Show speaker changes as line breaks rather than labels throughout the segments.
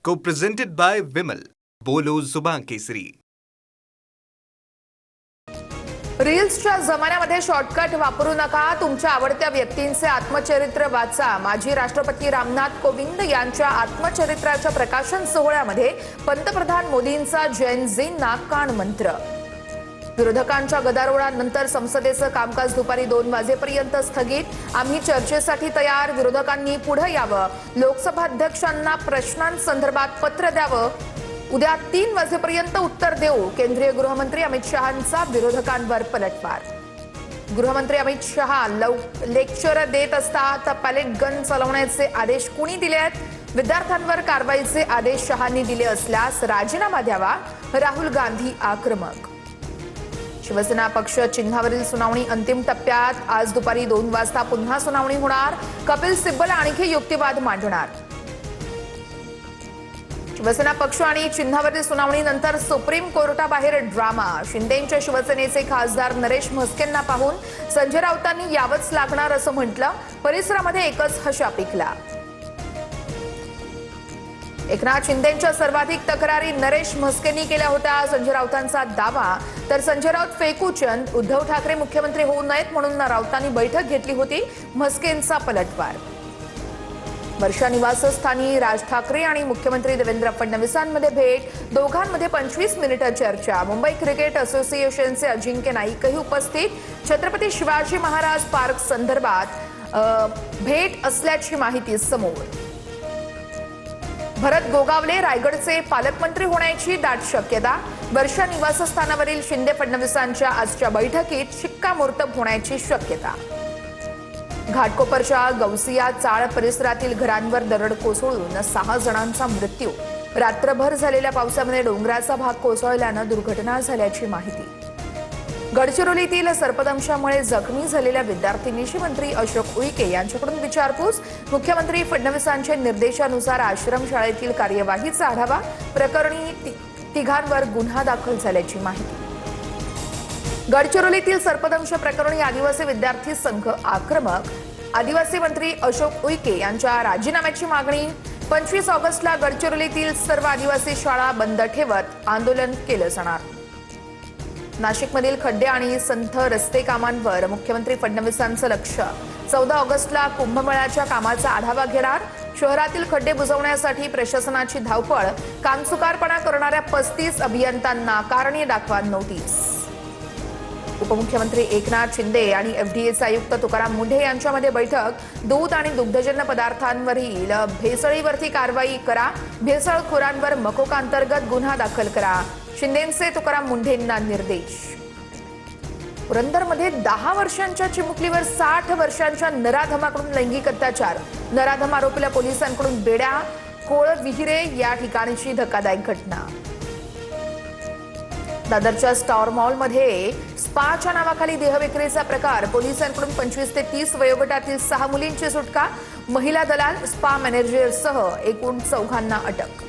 Co-presented by Vimal. बोलो जुबान केसरी.
रील्सच्या जमान्यामध्ये शॉर्टकट वापरू नका. तुमच्या आवडत्या व्यक्तींचे आत्मचरित्र वाचा. माजी राष्ट्रपती रामनाथ कोविंद यांच्या आत्मचरित्राच्या प्रकाशन सोहळ्यामध्ये पंतप्रधान मोदींचा जैन झींना कानमंत्र. विरोधकांच्या गदारोळानंतर संसदेचं कामकाज दुपारी 2 वाजेपर्यंत स्थगित. आम्ही चर्चेसाठी तयार. विरोधकांनी पुढे यावं. लोकसभा अध्यक्षांना प्रश्नांसंदर्भात पत्र द्यावं. उद्या 3 वाजेपर्यंत उत्तर देऊ. केंद्रीय गृहमंत्री अमित शहांचा विरोधकांवर पलटवार. गृहमंत्री अमित शहा लेक्चर देत असतात. पॅलेट गन चालवण्याचे आदेश कुणी दिले आहेत? विद्यार्थ्यांवर कारवाईचे आदेश शहांनी दिले असल्यास राजीनामा द्यावा. राहुल गांधी आक्रमक. शिवसेना पक्ष चिन्हावरील सुनावणी अंतिम टप्प्यात. आज दुपारी 2 वाजता पुन्हा सुनावणी होणार. कपिल सिब्बल आणखी युक्तिवाद मांडणार. शिवसेना पक्ष आणि चिन्हावरील सुनावणीनंतर सुप्रीम कोर्टाबाहेर ड्रामा. शिंदेंच्या शिवसेनेचे खासदार नरेश म्हस्केंना पाहून संजय राऊतांनी यावंच लागणार असं म्हटलं. परिसरामध्ये एकच हशा पिकला. एकनाथ शिंदेंच्या सर्वाधिक तक्रारी नरेश म्हस्केंनी केल्या होत्या. संजय राऊतांचा दावा. तर संजय राऊत फेकूचंद. उद्धव ठाकरे मुख्यमंत्री होऊ नयेत म्हणून राऊतांनी बैठक घेतली होती. म्हस्केंचा पलटवार. वर्षा निवासस्थानी राज ठाकरे आणि मुख्यमंत्री देवेंद्र फडणवीसांमध्ये भेट. दोघांमध्ये 25 मिनिटं चर्चा. मुंबई क्रिकेट असोसिएशनचे अजिंक्य नाईकही उपस्थित. छत्रपती शिवाजी महाराज पार्क संदर्भात भेट असल्याची माहिती समोर. भरत गोगावले रायगडचे पालकमंत्री होण्याची दाट शक्यता. वर्षा निवासस्थानावरील शिंदे फडणवीसांच्या आजच्या बैठकीत शिक्कामोर्तब होण्याची शक्यता. घाटकोपरच्या गौसिया चाळ परिसरातील घरांवर दरड कोसळून 6 जणांचा मृत्यू. रात्रभर झालेल्या पावसामध्ये डोंगराचा भाग कोसळल्यानं दुर्घटना झाल्याची माहिती. गडचिरोलीतील सर्पदंशामुळे जखमी झालेल्या विद्यार्थिनीशी मंत्री अशोक उईके यांच्याकडून विचारपूस. मुख्यमंत्री फडणवीसांच्या निर्देशानुसार आश्रमशाळेतील कार्यवाहीचा आढावा. प्रकरणी 3घांवर गुन्हा दाखल झाल्याची माहिती. गडचिरोलीतील सर्पदंश प्रकरणी आदिवासी विद्यार्थी संघ आक्रमक. आदिवासी मंत्री अशोक उईके यांच्या राजीनाम्याची मागणी. 25 ऑगस्टला गडचिरोलीतील सर्व आदिवासी शाळा बंद ठेवत आंदोलन केलं जाणार. नाशिकमधील खड्डे आणि संथ रस्ते कामांवर मुख्यमंत्री फडणवीसांचं लक्ष. 14 ऑगस्टला कुंभमेळ्याच्या कामाचा आढावा घेणार. शहरातील खड्डे बुजवण्यासाठी प्रशासनाची धावपळ. कामचुकारपणा करणाऱ्या 35 अभियंत्यांना कारणे दाखवा नोटीस. उपमुख्यमंत्री एकनाथ शिंदे आणि एफडीएचे आयुक्त तुकाराम मुंढे यांच्यामध्ये बैठक. दूध आणि दुग्धजन्य पदार्थांवरील भेसळीवरती कारवाई करा. भेसळखोरांवर मकोका अंतर्गत गुन्हा दाखल करा. शिंदेंचे तुकाराम मुंढेंना निर्देश. पुरंदरमध्ये 10 वर्षांच्या चिमुकलीवर 60 वर्षांच्या नराधमाकडून लैंगिक अत्याचार. नराधम आरोपीला पोलिसांकडून बेड्या. कोळ विहिरे या ठिकाणची धक्कादायक घटना. दादरच्या स्टार मॉलमध्ये स्पाच्या नावाखाली देहविक्रीचा प्रकार. पोलिसांकडून 25 ते 30 वयोगटातील 6 मुलींची सुटका. महिला दलाल, स्पा मॅनेजरसह एकूण 4घांना अटक.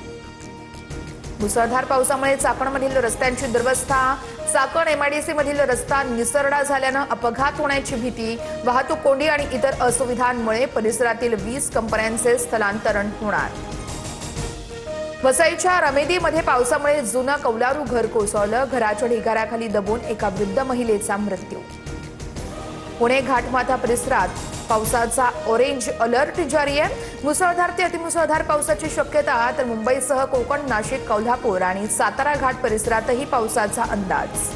मुसळधार पावसामुळे चाकणमधील रस्त्यांची दुरवस्था. चाकण एमआयडीसी मधील रस्ता निसरडा झाल्यानं अपघात होण्याची भीती. वाहतूक कोंडी आणि इतर असुविधांमुळे परिसरातील 20 कंपन्यांचे स्थलांतरण होणार. वसईच्या रमेदीमध्ये पावसामुळे जुनं कौलारू घर कोसळलं. घराच्या ढिगाऱ्याखाली दबून एका वृद्ध महिलेचा मृत्यू. पुणे घाटमाथा परिसरात पावसाचा ऑरेंज अलर्ट जारी आहे. मुसळधार ते अतिमुसळधार पावसाची शक्यता. तर मुंबईसह कोकण, नाशिक, कोल्हापूर आणि सातारा घाट परिसरातही पावसाचा अंदाज.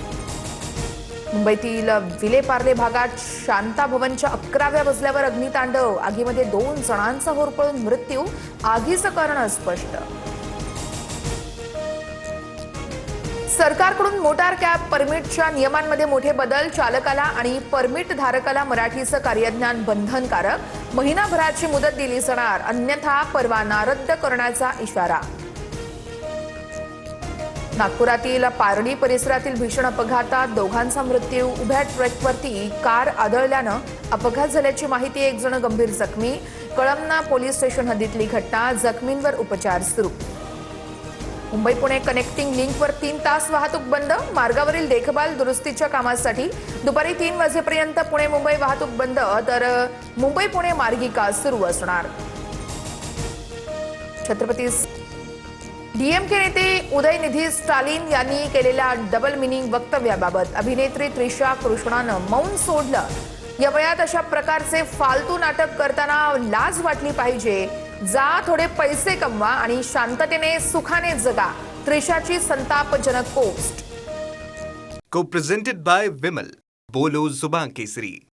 मुंबईतील विलेपार्ले भागात शांता भवनच्या 11व्या मजल्यावर अग्नितांडव. आगीमध्ये 2 जणांचा होरपळून मृत्यू. आगीचं कारण अस्पष्ट. सरकारकडून मोटार कॅब परमिटच्या नियमांमध्ये मोठे बदल. चालकाला आणि परमिट धारकाला मराठीचं कार्यज्ञान बंधनकारक. महिनाभराची मुदत दिली जाणार. अन्यथा परवाना रद्द करण्याचा इशारा. नागपुरातील पारडी परिसरातील भीषण अपघातात 2घांचा मृत्यू. उभ्या ट्रकवरती कार आदळल्यानं अपघात झाल्याची माहिती. 1 जण गंभीर जखमी. कळमना पोलीस स्टेशन हद्दीतली घटना. जखमींवर उपचार सुरू. मुंबई पुणे कनेक्टिंग लिंकवर 3 तास वाहतूक बंद. मार्गावरील देखभाल दुरुस्तीच्या कामासाठी दुपारी 3 वाजेपर्यंत पुणे मुंबई वाहतूक बंद. तर मुंबई पुणे मार्गिका सुरू असणार. छत्रपती डीएमके नेते उदयनिधी स्टालिन यांनी केलेल्या डबल मिनिंग वक्तव्याबाबत अभिनेत्री त्रिशा कृष्णानं मौन सोडलं. या वयात अशा प्रकारचे फालतू नाटक करताना लाज वाटली पाहिजे. जा थोडे पैसे कमवा आणि शांततेने सुखाने जगा. त्रिशाची संतापजनक पोस्ट.
Co-presented by Vimal. बोलो जुबान केसरी.